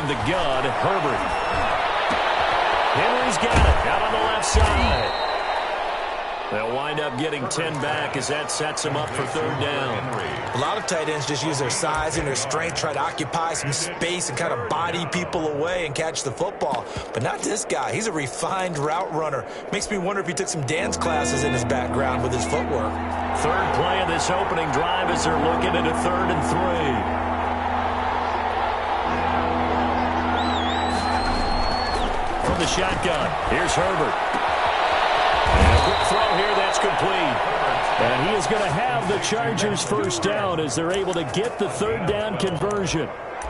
from the gun, Herbert. Henry's got it out on the left side. They'll wind up getting 10 back as that sets them up for third down. A lot of tight ends just use their size and their strength, try to occupy some space and kind of body people away and catch the football. But not this guy. He's a refined route runner. Makes me wonder if he took some dance classes in his background with his footwork. Third play of this opening drive as they're looking at a 3rd and 3. From the shotgun, here's Herbert. And a quick throw here, that's complete. And he is going to have the Chargers first down as they're able to get the third down conversion.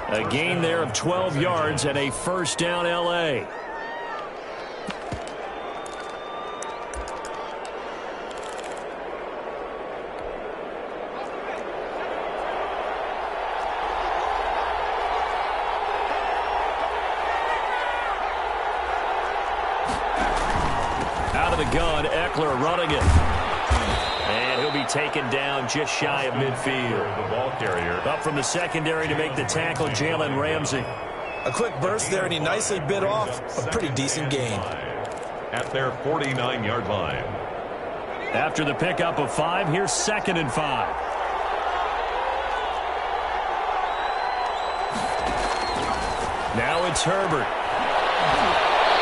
A gain there of 12 yards and a first down L.A. Out of the gun, Eckler running it. And he'll be taken down just shy of midfield. The ball carrier. Up from the secondary to make the tackle, Jalen Ramsey. A quick burst there, and he nicely bit off a pretty decent gain. At their 49-yard line. After the pickup of 5, here's 2nd and 5. Now it's Herbert.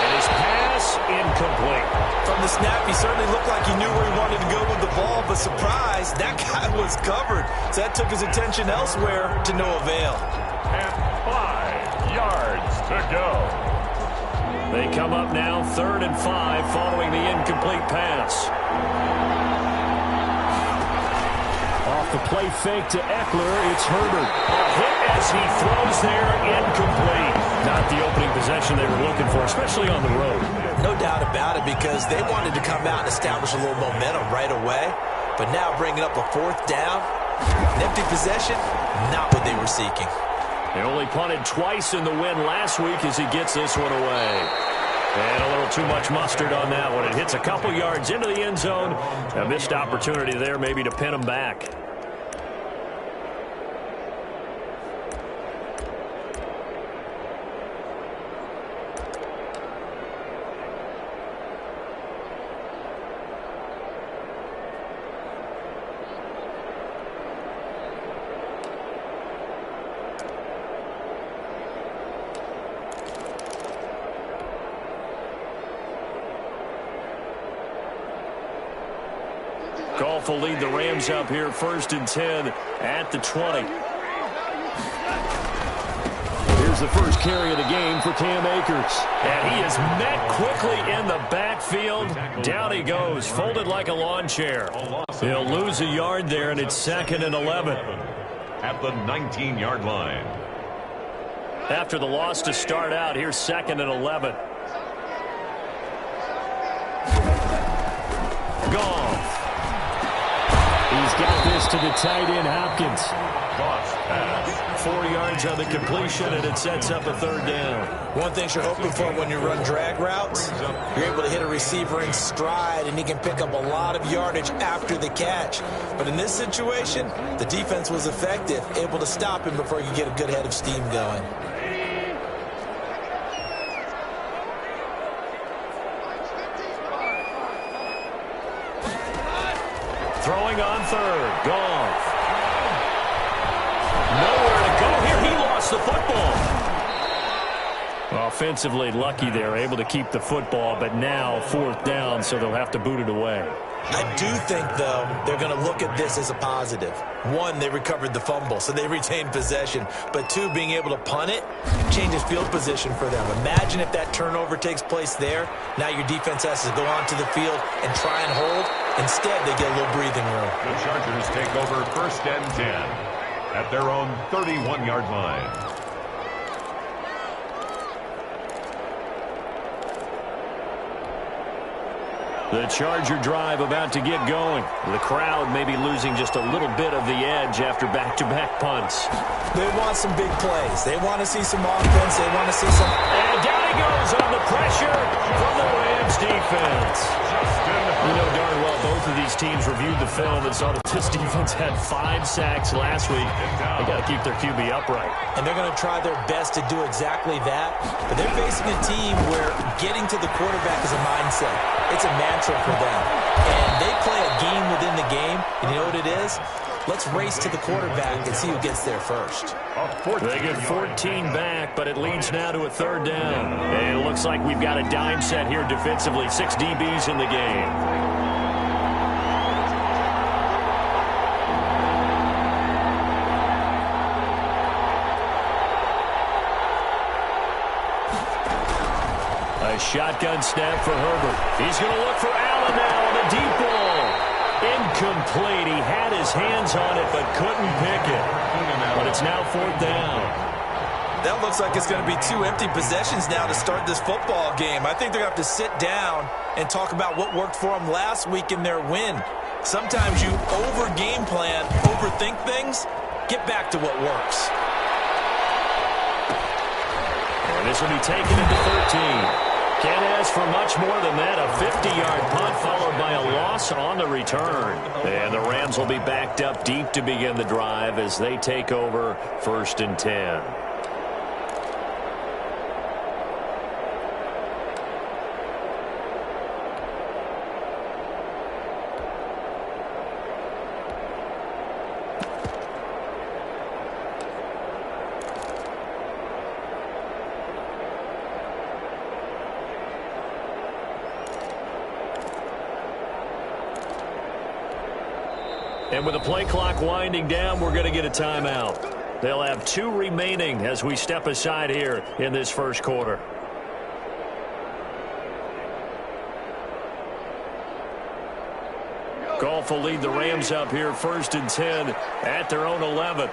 And his pass incomplete. From the snap, he certainly looked like he knew where he wanted to go with the ball, but surprise, that guy was covered. So that took his attention elsewhere to no avail. And 5 yards to go. They come up now 3rd and 5 following the incomplete pass. Off the play fake to Eckler, it's Herbert. Hit as he throws there, incomplete. Not the opening possession they were looking for, especially on the road. No doubt about it, because they wanted to come out and establish a little momentum right away. But now bringing up a 4th down, an empty possession, not what they were seeking. They only punted twice in the win last week as he gets this one away. And a little too much mustard on that one. It hits a couple yards into the end zone. A missed opportunity there maybe to pin him back. Goff will lead the Rams up here 1st and 10 at the 20. Here's the first carry of the game for Cam Akers. And he is met quickly in the backfield. Down he goes, folded like a lawn chair. He'll lose a yard there, and it's 2nd and 11. At the 19-yard line. After the loss to start out, here's 2nd and 11. Goff. He's got this to the tight end, Hopkins. 4 yards on the completion, and it sets up a 3rd down. One thing you're hoping for when you run drag routes, you're able to hit a receiver in stride, and he can pick up a lot of yardage after the catch. But in this situation, the defense was effective, able to stop him before he could get a good head of steam going. Throwing on 3rd, Goff. Nowhere to go here. He lost the football. Offensively lucky there, able to keep the football, but now 4th down, so they'll have to boot it away. I do think, though, they're going to look at this as a positive. 1, they recovered the fumble, so they retained possession. But 2, being able to punt it changes field position for them. Imagine if that turnover takes place there. Now your defense has to go onto the field and try and hold. Instead, they get a little breathing room. The Chargers take over 1st and 10 at their own 31-yard line. The Charger drive about to get going. The crowd may be losing just a little bit of the edge after back-to-back punts. They want some big plays. They want to see some offense. They want to see some... And down he goes on the pressure from the Rams defense. Justin You know darn well both of these teams reviewed the film and saw that this defense had 5 sacks last week. They got to keep their QB upright. And they're going to try their best to do exactly that. But they're facing a team where getting to the quarterback is a mindset. It's a mantra for them. And they play a game within the game. And you know what it is? Let's race to the quarterback and see who gets there first. They get 14 back, but it leads now to a 3rd down. And it looks like we've got a dime set here defensively. 6 DBs in the game. A shotgun snap for Herbert. He's going to look for Allen now on the deep ball. Incomplete. He had his hands on it but couldn't pick it. But it's now 4th down. That looks like it's going to be 2 empty possessions now to start this football game. I think they're going to have to sit down and talk about what worked for them last week in their win. Sometimes you over-game plan, overthink things. Get back to what works. And this will be taken into 13. Can't ask for much more than that. A 50-yard punt followed by a loss on the return. And the Rams will be backed up deep to begin the drive as they take over 1st and 10. And with the play clock winding down, we're going to get a timeout. They'll have 2 remaining as we step aside here in this first quarter. Goff will lead the Rams up here 1st and 10 at their own 11.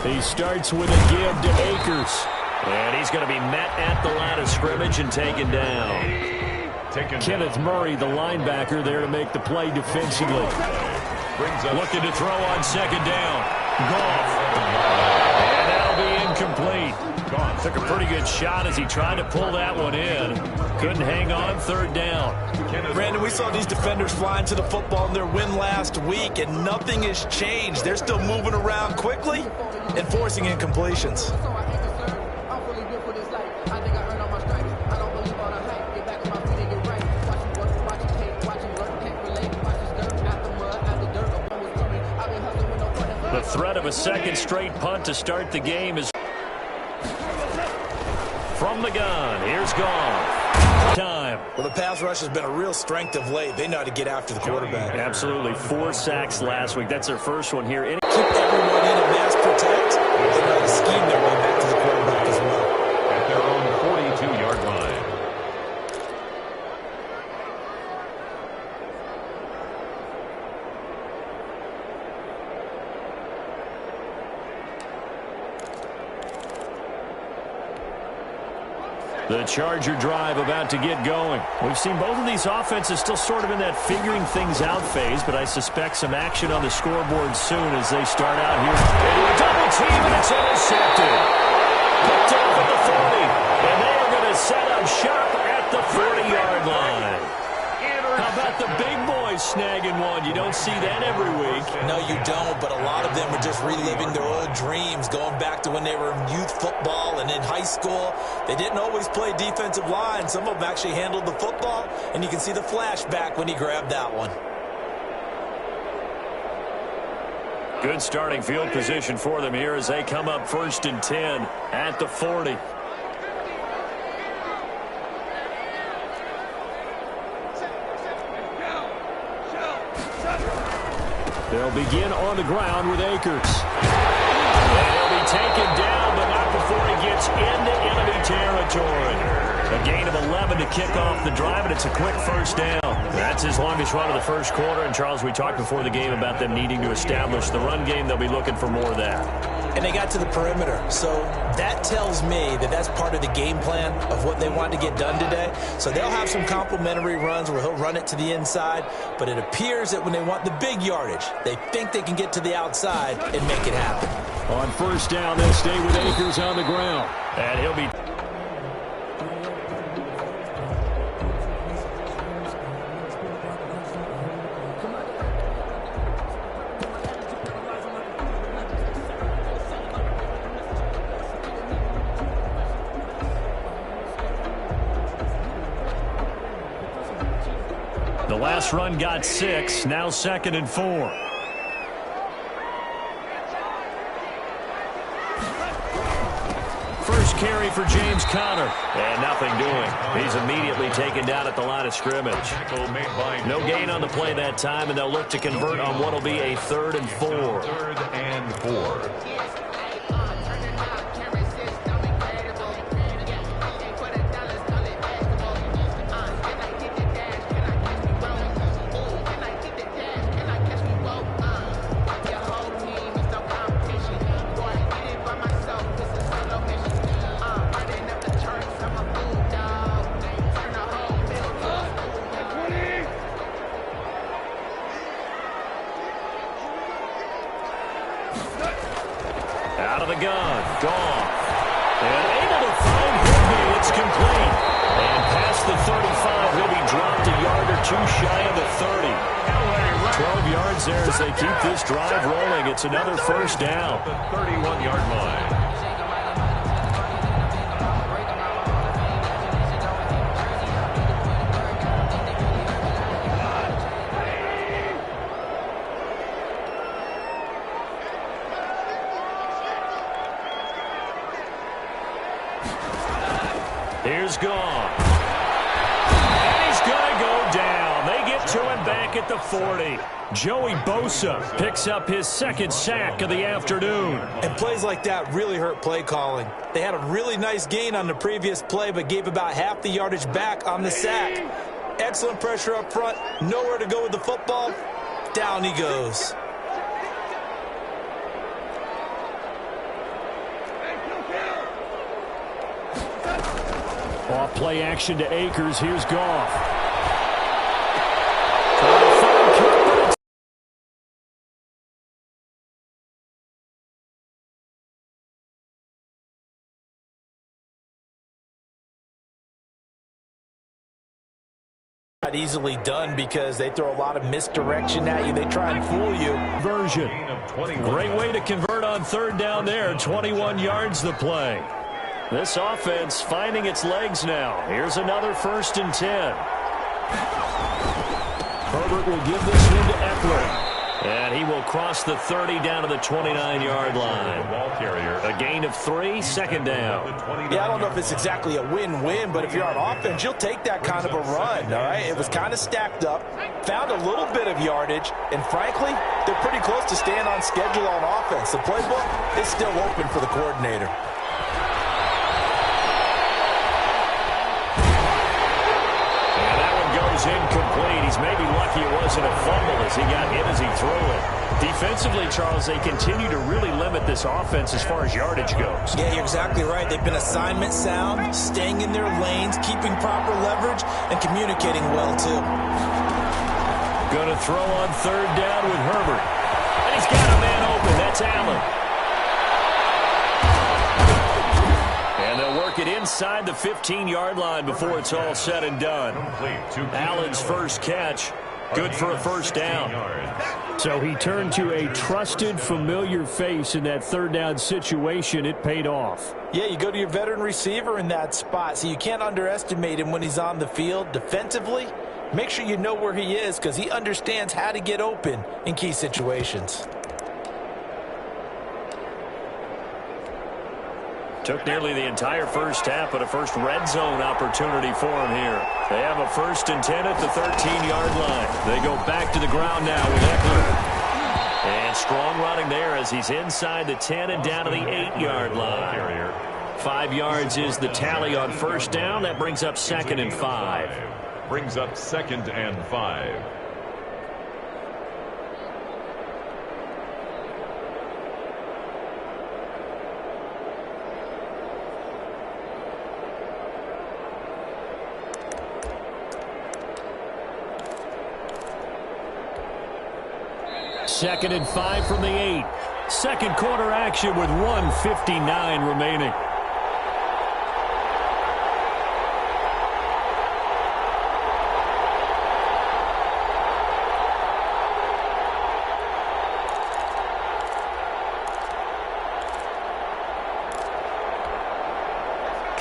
He starts with a give to Akers. And he's going to be met at the line of scrimmage and taken down. Kenneth Murray, the linebacker, there to make the play defensively. Looking to throw on 2nd down. Goff. And that'll be incomplete. Took a pretty good shot as he tried to pull that one in. Couldn't hang on. 3rd down. Brandon, we saw these defenders flying to the football in their win last week, and nothing has changed. They're still moving around quickly and forcing incompletions. The threat of a 2nd straight punt to start the game is from the gun. Here's Goff. Time. Well, the pass rush has been a real strength of late. They know how to get after the quarterback. Absolutely. 4 sacks last week. That's their first one here. Keep everyone in and mass protect. They know how to scheme their way back to the quarterback as well. At their own 42-yard line. The Charger drive about to get going. We've seen both of these offenses still sort of in that figuring things out phase, but I suspect some action on the scoreboard soon as they start out here. Double team, and it's intercepted. Picked off at the 40, and they are going to set up shop at the 40-yard line. How about the big boys snagging one? You don't see that every week. No, you don't, but a lot of them are just reliving their old dreams, going back to when they were in youth football and in high school. They didn't always play defensive line. Some of them actually handled the football, and you can see the flashback when he grabbed that one. Good starting field position for them here as they come up 1st and 10 at the 40. They'll begin on the ground with Akers. And he'll be taken down, but not before he gets into enemy territory. A gain of 11 to kick off the drive, and it's a quick 1st down. That's his longest run of the first quarter. And, Charles, we talked before the game about them needing to establish the run game. They'll be looking for more of that. And they got to the perimeter. So that tells me that that's part of the game plan of what they want to get done today. So they'll have some complementary runs where he'll run it to the inside. But it appears that when they want the big yardage, they think they can get to the outside and make it happen. On 1st down, they'll stay with Akers on the ground. And he'll be... The last run got 6, now 2nd and 4. First carry for James Conner. And nothing doing. He's immediately taken down at the line of scrimmage. No gain on the play that time, and they'll look to convert on what will be a 3rd and 4. 3rd and 4. Out of the gun, gone. And able to find Higby. It's complete. And past the 35, he'll be dropped a yard or 2 shy of the 30. 12 yards there as they keep this drive rolling. It's another first down. The 31-yard line. Here's gone. And he's going to go down. They get to him back at the 40. Joey Bosa picks up his 2nd sack of the afternoon. And plays like that really hurt play calling. They had a really nice gain on the previous play, but gave about half the yardage back on the sack. Excellent pressure up front. Nowhere to go with the football. Down he goes. Off play action to Akers. Here's Goff. Not easily done because they throw a lot of misdirection at you. They try and fool you. Version. Great way to convert on 3rd down there. 21 yards the play. This offense finding its legs now. Here's another 1st and 10. Herbert will give this one to Eckler. And he will cross the 30 down to the 29-yard line. A gain of 3, 2nd down. Yeah, I don't know if it's exactly a win-win, but if you're on offense, you'll take that kind of a run, all right? It was kind of stacked up, found a little bit of yardage, and frankly, they're pretty close to staying on schedule on offense. The playbook is still open for the coordinator. Incomplete. He's maybe lucky it wasn't a fumble as he got hit as he threw it. Defensively, Charles, they continue to really limit this offense as far as yardage goes. Yeah, you're exactly right. They've been assignment sound, staying in their lanes, keeping proper leverage, and communicating well, too. Going to throw on 3rd down with Herbert. And he's got a man open. That's Allen. And they'll work it inside the 15-yard line before it's all said and done. Allen's first catch, good for a 1st down. So he turned to a trusted, familiar face in that 3rd down situation. It paid off. Yeah, you go to your veteran receiver in that spot, so you can't underestimate him when he's on the field. Defensively, make sure you know where he is because he understands how to get open in key situations. Took nearly the entire first half, but a first red zone opportunity for him here. They have a 1st and 10 at the 13-yard line. They go back to the ground now with Eckler. And strong running there as he's inside the 10 and down to the 8-yard line. 5 yards is the tally on 1st down. That brings up 2nd and 5. Brings up 2nd and 5. Second and 5 from the 8. Second quarter action with 1:59 remaining.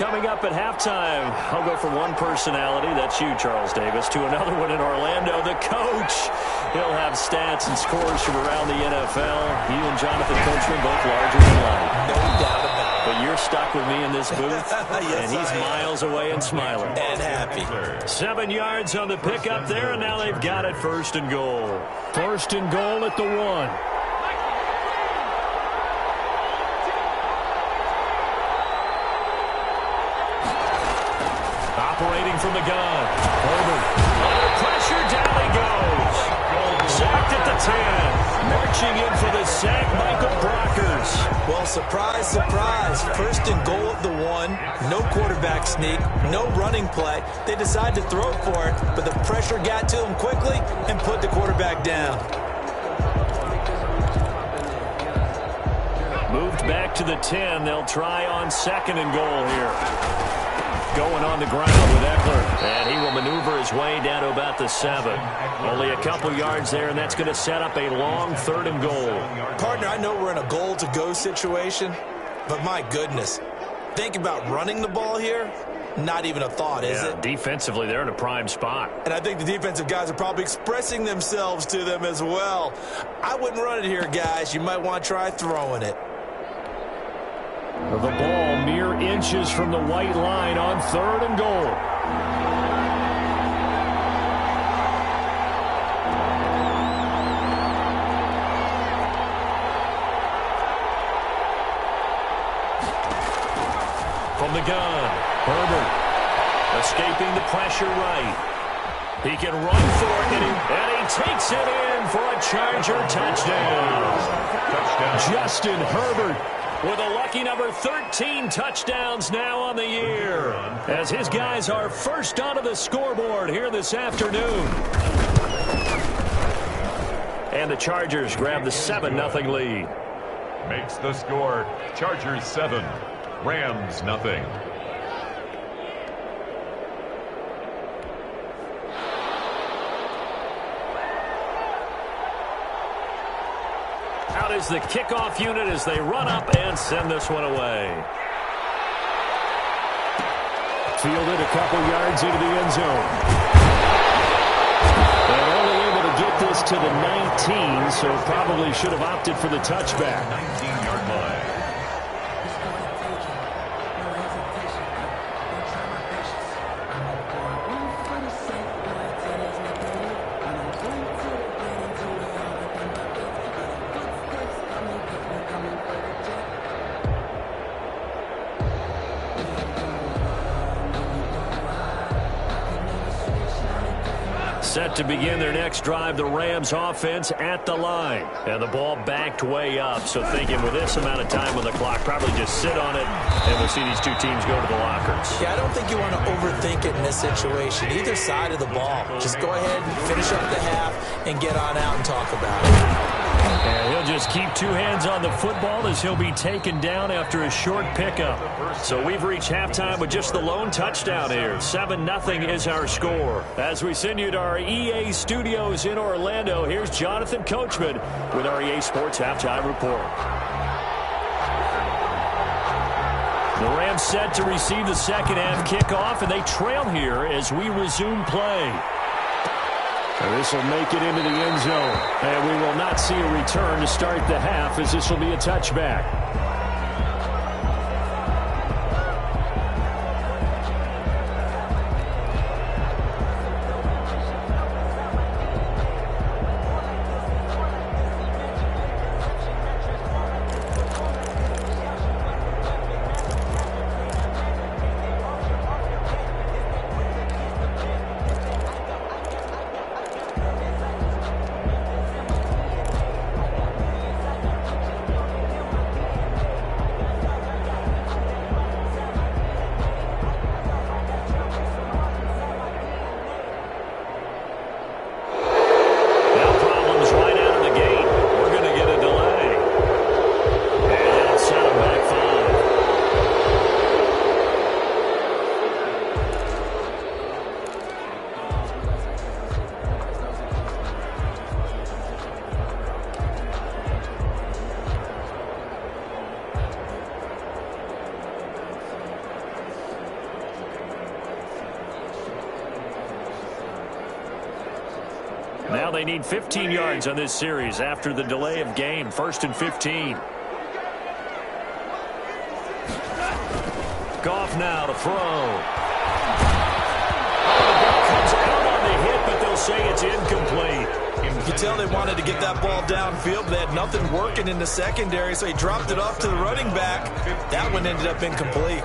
Coming up at halftime, I'll go from one personality, that's you, Charles Davis, to another one in Orlando, the coach. He'll have stats and scores from around the NFL. You and Jonathan Coachman both larger than life. No doubt about it. But you're stuck with me in this booth, Yes, and he's miles away and smiling. And happy. 7 yards on the pickup there, and now they've got it first and goal. First and goal at the 1. Operating from the gun. Herbert. Under pressure, down he goes. Sacked at the 10. Marching in for the sack, Michael Brockers. Well, surprise, surprise. First and goal at the 1. No quarterback sneak. No running play. They decide to throw for it, but the pressure got to him quickly and put the quarterback down. Moved back to the 10. They'll try on second and goal here. Going on the ground with Eckler, and he will maneuver his way down to about the 7. Only a couple yards there, and that's going to set up a long 3rd and goal. Partner, I know we're in a goal-to-go situation, but my goodness, think about running the ball here. Not even a thought, is it? Defensively, they're in a prime spot. And I think the defensive guys are probably expressing themselves to them as well. I wouldn't run it here, guys. You might want to try throwing it. The ball mere inches from the white line on 3rd and goal. From the gun, Herbert escaping the pressure right. He can run for it, and he takes it in for a Charger touchdown. Justin Herbert with a lucky number 13 touchdowns now on the year, as his guys are first onto the scoreboard here this afternoon. And the Chargers grab the 7-0 lead. Makes the score Chargers 7, Rams nothing. Out is the kickoff unit as they run up and send this one away. Fielded a couple yards into the end zone. And only able to get this to the 19, so probably should have opted for the touchback. 19-yard line. Set to begin their next drive, the Rams offense at the line. And the ball backed way up, so thinking with this amount of time on the clock, probably just sit on it, and we'll see these two teams go to the lockers. Yeah, I don't think you want to overthink it in this situation. Either side of the ball. Just go ahead and finish up the half and get on out and talk about it. And he'll just keep 2 hands on the football as he'll be taken down after a short pickup. So we've reached halftime with just the lone touchdown here. 7-0 is our score. As we send you to our EA studios in Orlando, here's Jonathan Coachman with our EA Sports Halftime Report. The Rams set to receive the second half kickoff, and they trail here as we resume play. This will make it into the end zone, and we will not see a return to start the half, as this will be a touchback. Now they need 15 yards on this series after the delay of game. 1st and 15. Goff now to throw. Comes out on the hit, but they'll say it's incomplete. You could tell they wanted to get that ball downfield, but they had nothing working in the secondary, so he dropped it off to the running back. That one ended up incomplete.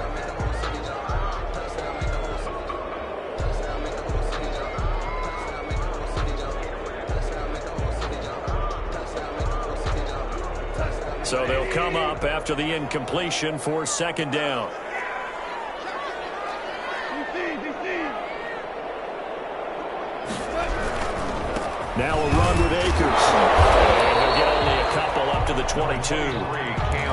So they'll come up after the incompletion for 2nd down. Now a run with Akers. And he'll get only a couple up to the 22.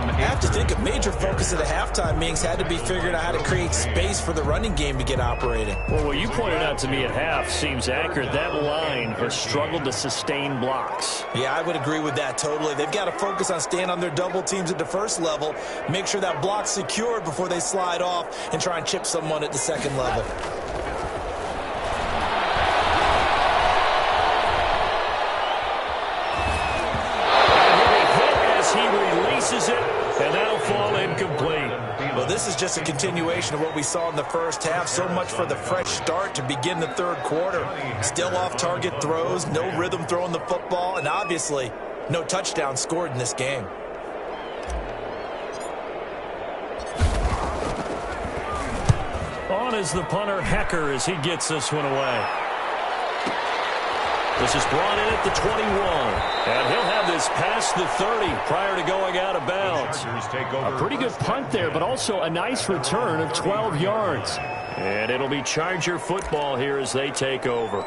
I have to think a major focus of the halftime meetings had to be figuring out how to create space for the running game to get operating. Well, what you pointed out to me at half seems accurate. That line has struggled to sustain blocks. Yeah, I would agree with that totally. They've got to focus on staying on their double teams at the first level, make sure that block's secured before they slide off and try and chip someone at the second level. And that'll fall incomplete. Well, this is just a continuation of what we saw in the first half. So much for the fresh start to begin the third quarter. Still off-target throws, no rhythm throwing the football, and obviously no touchdown scored in this game. On is the punter, Hecker, as he gets this one away. This is brought in at the 21. And he'll have this past the 30 prior to going out of bounds. A pretty good punt there, but also a nice return of 12 yards. And it'll be Charger football here as they take over.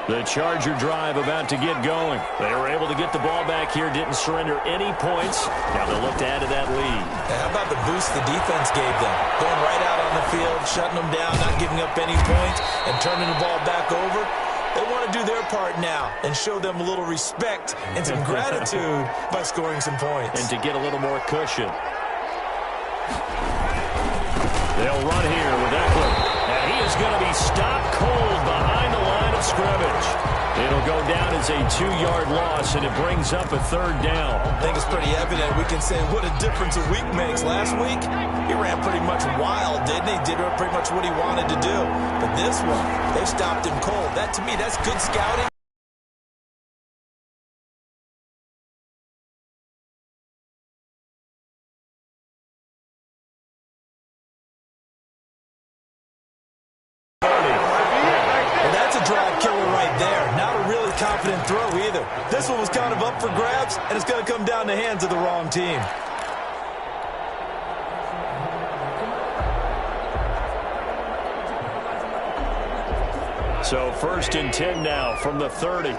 The Charger drive about to get going. They were able to get the ball back here, didn't surrender any points. Now they'll look to add to that lead. How about the boost the defense gave them? Going right out on the field, shutting them down, not giving up any points, and turning the ball back over. They want to do their part now and show them a little respect and some gratitude by scoring some points. And to get a little more cushion. They'll run here with Eckler. And he is going to be stopped cold behind the line of scrimmage. It'll go down as a 2-yard loss, and it brings up a 3rd down. I think it's pretty evident. We can say what a difference a week makes. Last week, he ran pretty much wild, didn't he? Did pretty much what he wanted to do. But this one, they stopped him cold. That, to me, that's good scouting. Confident throw either. This one was kind of up for grabs, and it's going to come down the hands of the wrong team. So 1st and 10 now from the 30.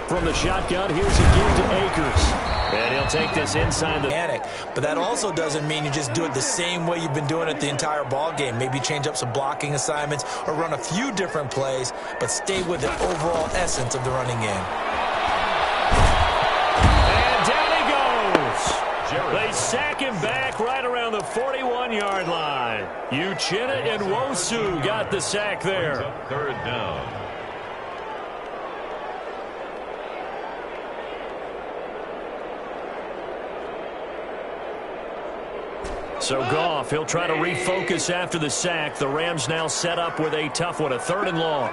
From the shotgun, here's a give to Akers. And he'll take this inside the panic. But that also doesn't mean you just do it the same way you've been doing it the entire ball game. Maybe change up some blocking assignments or run a few different plays, but stay with the overall essence of the running game. And down he goes. They sack him back right around the 41-yard line. Uchenna and Nwosu got the sack there. 3rd down. So Goff, he'll try to refocus after the sack. The Rams now set up with a tough one, a 3rd and long.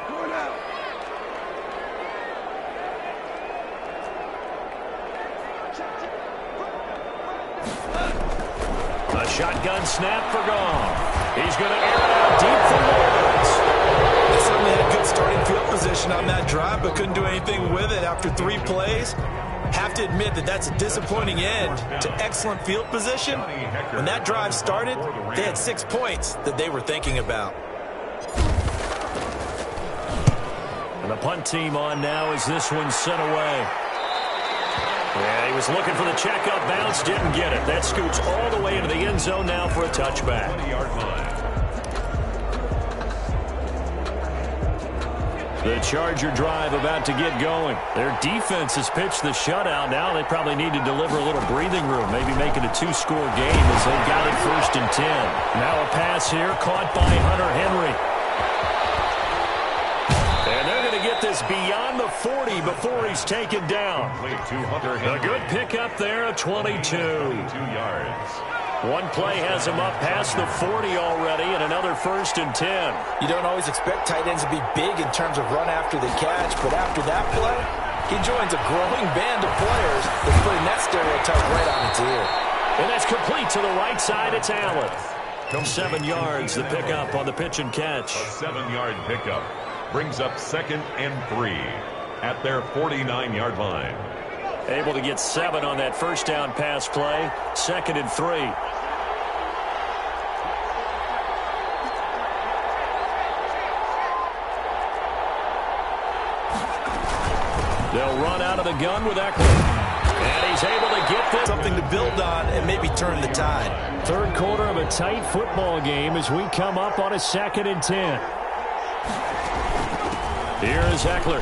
A shotgun snap for Goff. He's going to air it out deep for Lawrence. They certainly had a good starting field position on that drive, but couldn't do anything with it after 3 plays. Have to admit that that's a disappointing end to excellent field position. When that drive started, they had 6 points that they were thinking about. And the punt team on now as this one's sent away. Yeah, he was looking for the checkup bounce, didn't get it. That scoots all the way into the end zone now for a touchback. 20-yard line. The Charger drive about to get going. Their defense has pitched the shutout. Now they probably need to deliver a little breathing room, maybe make it a 2-score game as they've got it 1st and 10. Now a pass here caught by Hunter Henry. And they're going to get this beyond the 40 before he's taken down. A good pickup there of 22. 22 yards. One play has him up past the 40 already, and another 1st and 10. You don't always expect tight ends to be big in terms of run after the catch, but after that play, he joins a growing band of players that's putting that stereotype right on its ear. And that's complete to the right side. It's Allen. 7 yards, the pickup on the pitch and catch. A 7-yard pickup brings up 2nd and 3 at their 49-yard line. Able to get 7 on that 1st down pass play. 2nd and 3. They'll run out of the gun with Eckler. And he's able to get this. Something to build on and maybe turn the tide. 3rd quarter of a tight football game as we come up on a 2nd and 10. Here is Eckler.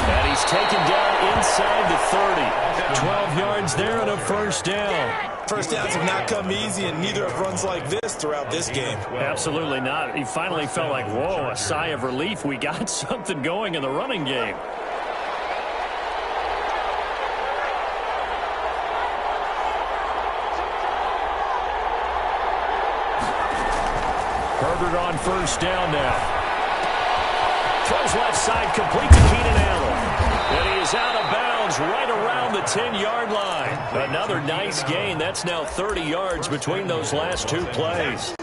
And he's taken down inside the 30. 12 yards there and a 1st down. First downs have not come easy, and neither have runs like this throughout this game. Absolutely not. He finally felt like, whoa, a sigh of relief. We got something going in the running game. Herbert on 1st down now. Throws left side, complete to Keenan Allen. And he is out of bounds right around the 10-yard line. Another nice gain. That's now 30 yards between those last 2 plays.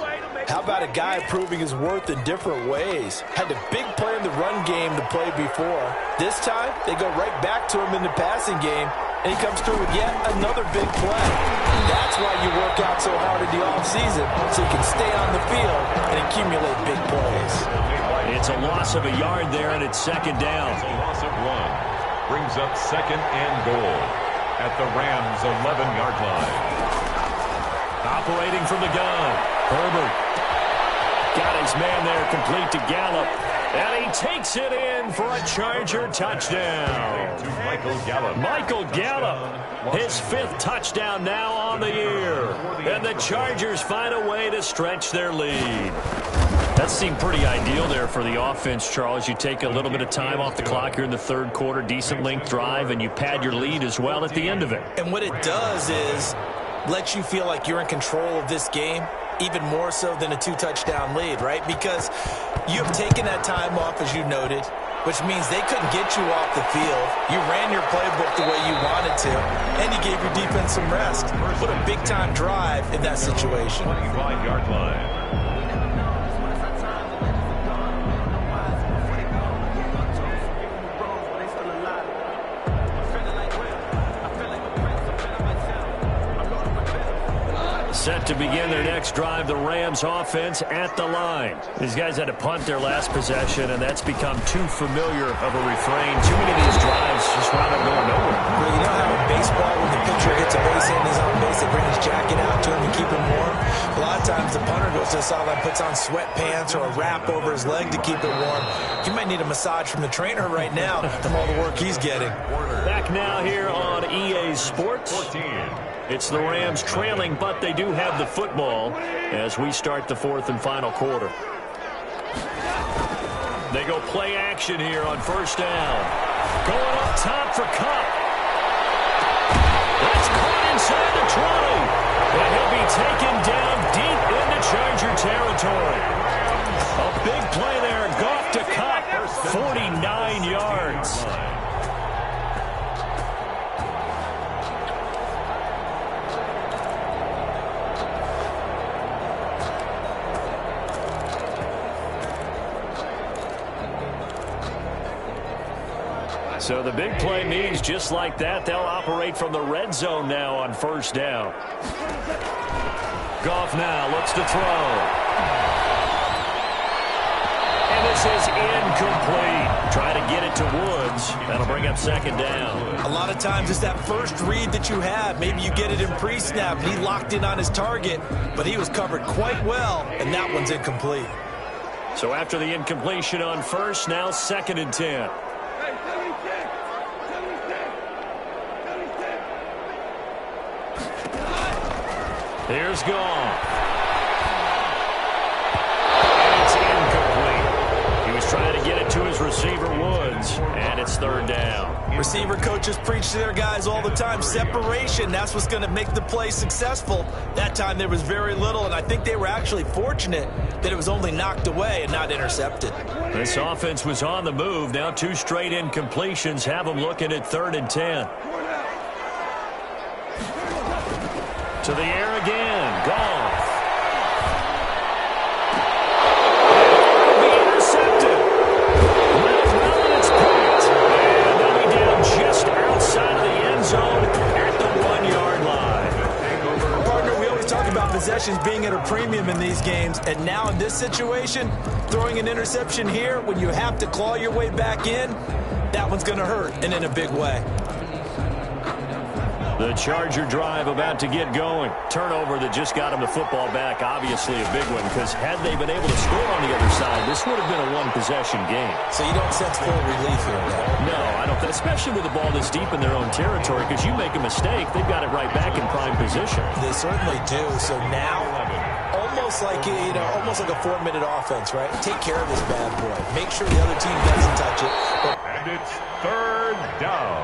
How about a guy proving his worth in different ways? Had a big play in the run game to play before. This time, they go right back to him in the passing game, and he comes through with yet another big play. That's why you work out so hard in the offseason, so you can stay on the field and accumulate big plays. It's a loss of a yard there, and it's 2nd down. It's a loss of 1. Brings up 2nd and goal at the Rams' 11-yard line. Operating from the gun. Herbert got his man there, complete to Gallup. And he takes it in for a Charger touchdown. To Michael Gallup. Michael Gallup, his 5th touchdown now on the year. And the Chargers find a way to stretch their lead. That seemed pretty ideal there for the offense, Charles. You take a little bit of time off the clock here in the 3rd quarter, decent length drive, and you pad your lead as well at the end of it. And what it does is let you feel like you're in control of this game, even more so than a 2-touchdown lead, right? Because you've taken that time off, as you noted, which means they couldn't get you off the field. You ran your playbook the way you wanted to, and you gave your defense some rest. What a big-time drive in that situation. 25-yard line. Set to begin their next drive, the Rams offense at the line. These guys had to punt their last possession, and that's become too familiar of a refrain. Too many of these drives just wound up going nowhere. Well, you know how in baseball, when the pitcher hits a base hit and he's on base, they bring his jacket out to him to keep him warm. A lot of times the punter goes to the sideline, puts on sweatpants or a wrap over his leg to keep it warm. You might need a massage from the trainer right now from all the work he's getting. Back now here on EA Sports. 14. It's the Rams trailing, but they do have the football as we start the 4th and final quarter. They go play action here on 1st down. Going up top for Kupp. That's caught inside the 20. And he'll be taken down deep into Charger territory. A big play there. Goff to Kupp. 49 yards. So the big play means just like that, they'll operate from the red zone now on 1st down. Goff now looks to throw. And this is incomplete. Try to get it to Woods. That'll bring up 2nd down. A lot of times it's that first read that you have. Maybe you get it in pre-snap. He locked in on his target, but he was covered quite well, and that one's incomplete. So after the incompletion on first, now 2nd and 10. Here's Goff. It's incomplete. He was trying to get it to his receiver, Woods, and it's 3rd down. Receiver coaches preach to their guys all the time. Separation, that's what's going to make the play successful. That time there was very little, and I think they were actually fortunate that it was only knocked away and not intercepted. This offense was on the move. Now 2 straight incompletions have them looking at 3rd and 10. To the air again. Goff. It'll be intercepted. Well, it's picked. And they'll be down just outside of the end zone at the 1-yard line. Partner, we always talk about possessions being at a premium in these games, and now in this situation, throwing an interception here when you have to claw your way back in, that one's going to hurt, and in a big way. The Charger drive about to get going. Turnover that just got him the football back. Obviously a big one, because had they been able to score on the other side, this would have been a one-possession game. So you don't sense full relief here, though? No, I don't. Especially with the ball this deep in their own territory, because you make a mistake, they've got it right back in prime position. They certainly do. So now, almost like a 4-minute offense, right? Take care of this bad boy. Make sure the other team doesn't touch it. And it's 3rd down.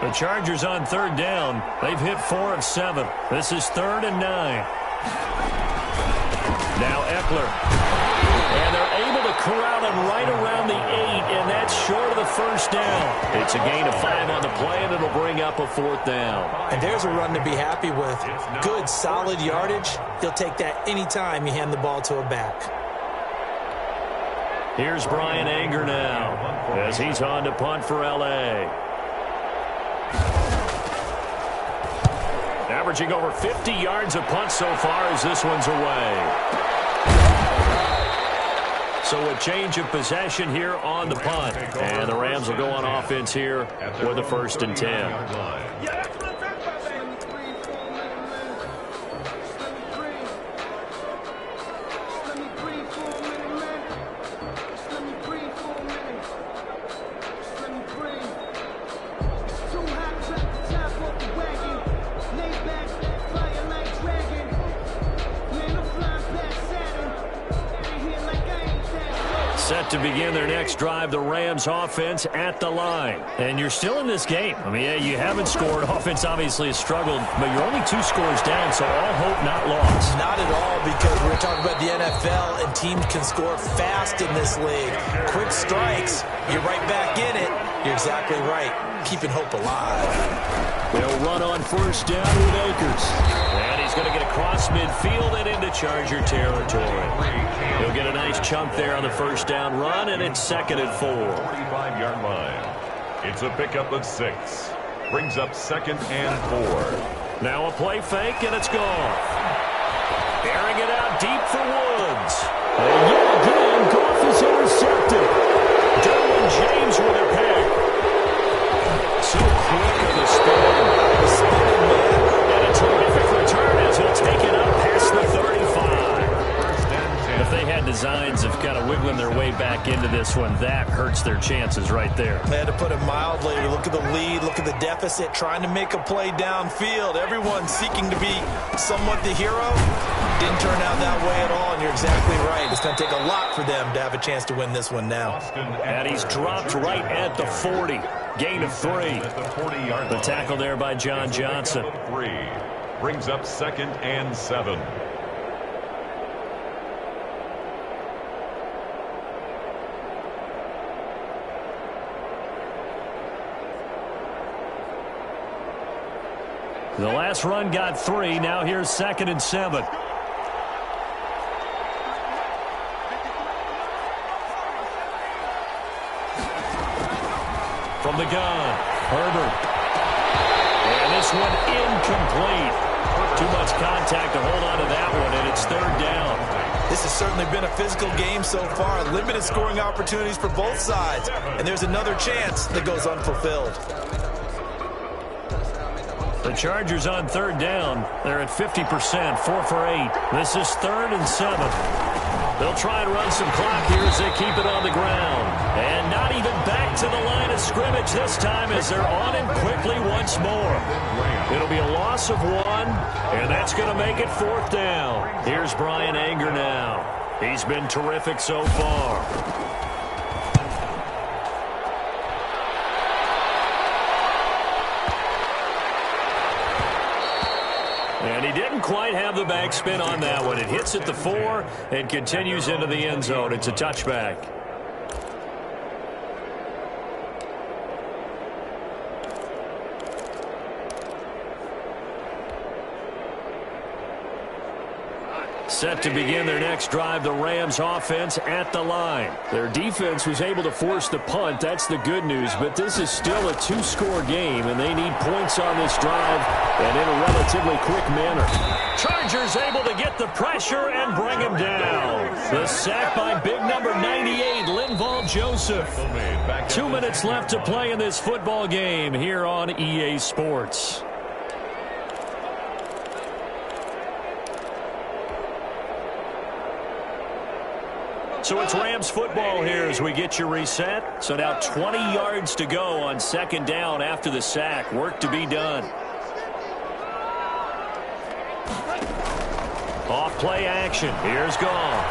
The Chargers on 3rd down. They've hit 4 of 7. This is 3rd and 9. Now Eckler. And they're able to corral him right around the 8, and that's short of the 1st down. It's a gain of 5 on the play, and it'll bring up a 4th down. And there's a run to be happy with. Good, solid yardage. He'll take that anytime you hand the ball to a back. Here's Brian Anger now as he's on to punt for L.A. Averaging over 50 yards a punt so far as this one's away. So a change of possession here on the punt. And the Rams will go on offense here with a 1st and 10. Set to begin their next drive, the Rams offense at the line. And you're still in this game. I mean, yeah, you haven't scored. Offense obviously has struggled, but you're only 2 scores down, so all hope not lost. Not at all, because we're talking about the NFL, and teams can score fast in this league. Quick strikes, you're right back in it. You're exactly right. Keeping hope alive. They'll run on 1st down with Akers. And he's going to get across midfield and into Charger territory. He'll get a nice chunk there on the 1st down run, and it's 2nd and 4. 45-yard line. It's a pickup of 6. Brings up 2nd and 4. Now a play fake, and it's gone. Airing it out deep for Woods. And yet again, Goff is intercepted. Derwin James with a pick. So quick on the spin. The spinning man. And a terrific return as he'll take it up past the 35. If they had designs of kind of wiggling their way back into this one, that hurts their chances right there. They had to put it mildly. Look at the lead. Look at the deficit. Trying to make a play downfield. Everyone seeking to be somewhat the hero. Didn't turn out that way at all, and you're exactly right. It's going to take a lot for them to have a chance to win this one now. And he's dropped right at the 40. Gain of 3. The tackle there by John Johnson. 3. Brings up 2nd and 7. The last run got 3. Now here's 2nd and 7. From the gun, Herbert. And this one incomplete. Too much contact to hold on to that one, and it's 3rd down. This has certainly been a physical game so far. Limited scoring opportunities for both sides. And there's another chance that goes unfulfilled. The Chargers on 3rd down. They're at 50%, 4 for 8. This is 3rd and 7. They'll try and run some clock here as they keep it on the ground. And not even back to the line of scrimmage this time as they're on him quickly once more. It'll be a loss of 1, and that's going to make it 4th down. Here's Brian Anger now. He's been terrific so far. And he didn't quite have the backspin on that one. It hits at the 4 and continues into the end zone. It's a touchback. Set to begin their next drive, the Rams offense at the line. Their defense was able to force the punt. That's the good news, but this is still a 2-score game, and they need points on this drive and in a relatively quick manner. Chargers able to get the pressure and bring him down. The sack by big number 98, Linval Joseph. 2 minutes left to play in this football game here on EA Sports. So it's Rams football here as we get you reset. So now 20 yards to go on 2nd down after the sack. Work to be done. Off play action. Here's Goff.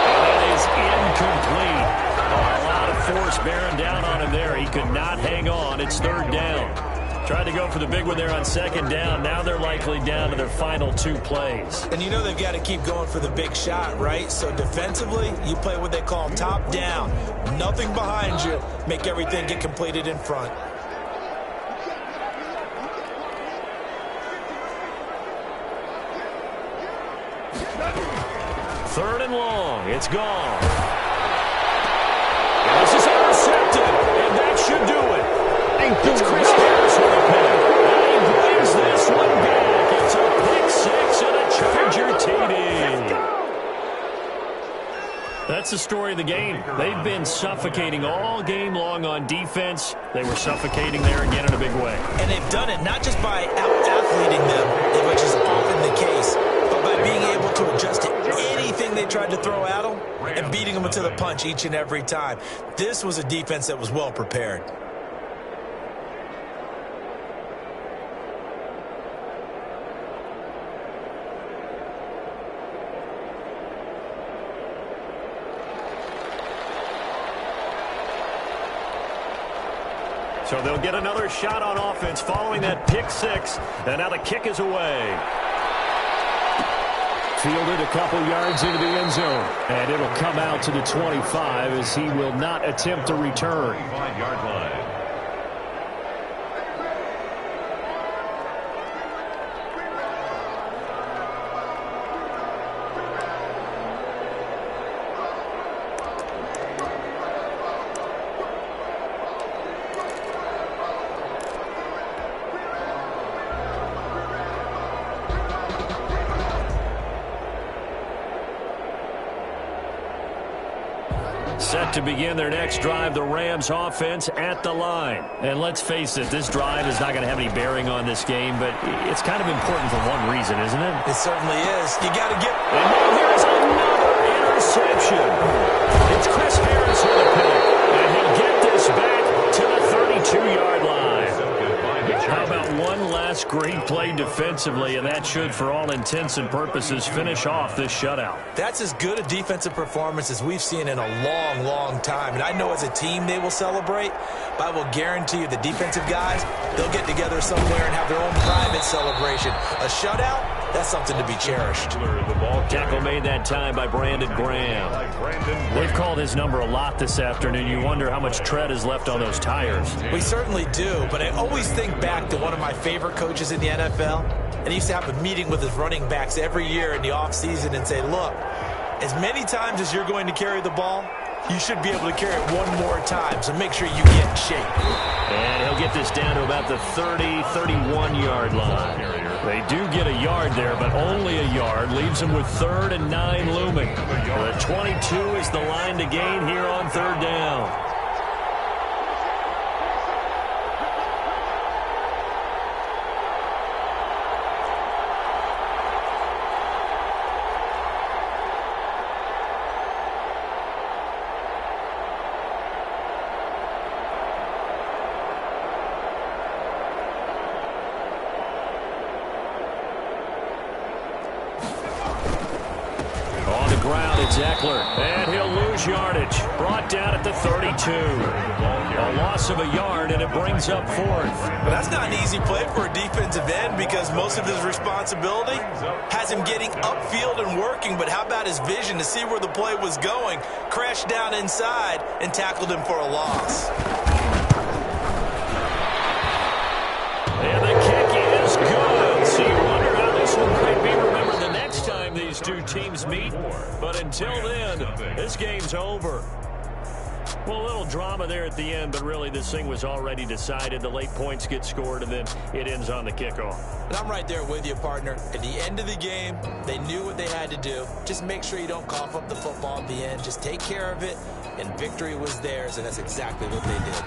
And that is incomplete. A lot of force bearing down on him there. He could not hang on. It's 3rd down. Tried to go for the big one there on 2nd down. Now they're likely down to their final 2 plays. And you know they've got to keep going for the big shot, right? So defensively, you play what they call top down. Nothing behind you. Make everything get completed in front. Third and long. It's gone. And this is intercepted. And that should do it. It's Chris Harris with a pick. And he brings this one back. It's a pick 6 and a Charger TD. That's the story of the game. They've been suffocating all game long on defense. They were suffocating there again in a big way. And they've done it not just by out-athleting them, which is often the case, but by being able to adjust to anything they tried to throw at them and beating them to the punch each and every time. This was a defense that was well prepared. So they'll get another shot on offense following that pick 6. And now the kick is away. Fielded a couple yards into the end zone. And it'll come out to the 25 as he will not attempt to return. 5-yard line. Set to begin their next drive, the Rams offense at the line. And let's face it, this drive is not going to have any bearing on this game, but it's kind of important for one reason, isn't it? It certainly is. You got to get... And now here's another interception. It's Chris Harris with a pick, and he'll get this back to the 32-yard line. How about one last great play defensively, and that should, for all intents and purposes, finish off this shutout. That's as good a defensive performance as we've seen in a long, long time. And I know as a team they will celebrate, but I will guarantee you the defensive guys, they'll get together somewhere and have their own private celebration. A shutout, that's something to be cherished. Tackle made that time by Brandon Graham. They've called his number a lot this afternoon. You wonder how much tread is left on those tires. We certainly do, but I always think back to one of my favorite coaches in the NFL, and he used to have a meeting with his running backs every year in the offseason and say, look, as many times as you're going to carry the ball, you should be able to carry it one more time, so make sure you get in shape. And he'll get this down to about the 30, 31-yard line. They do get a yard there, but only a yard. Leaves them with 3rd and 9 looming. The 22 is the line to gain here on 3rd down. It's Eckler, and he'll lose yardage. Brought down at the 32. A loss of a yard, and it brings up fourth. But that's not an easy play for a defensive end because most of his responsibility has him getting upfield and working. But how about his vision to see where the play was going? Crashed down inside and tackled him for a loss. And the kick is good. So you wonder how this one might be remembered the next time these two teams meet. But until then, this game's over. Well, a little drama there at the end, but really this thing was already decided. The late points get scored, and then it ends on the kickoff. And I'm right there with you, partner. At the end of the game, they knew what they had to do. Just make sure you don't cough up the football at the end. Just take care of it, and victory was theirs, and that's exactly what they did.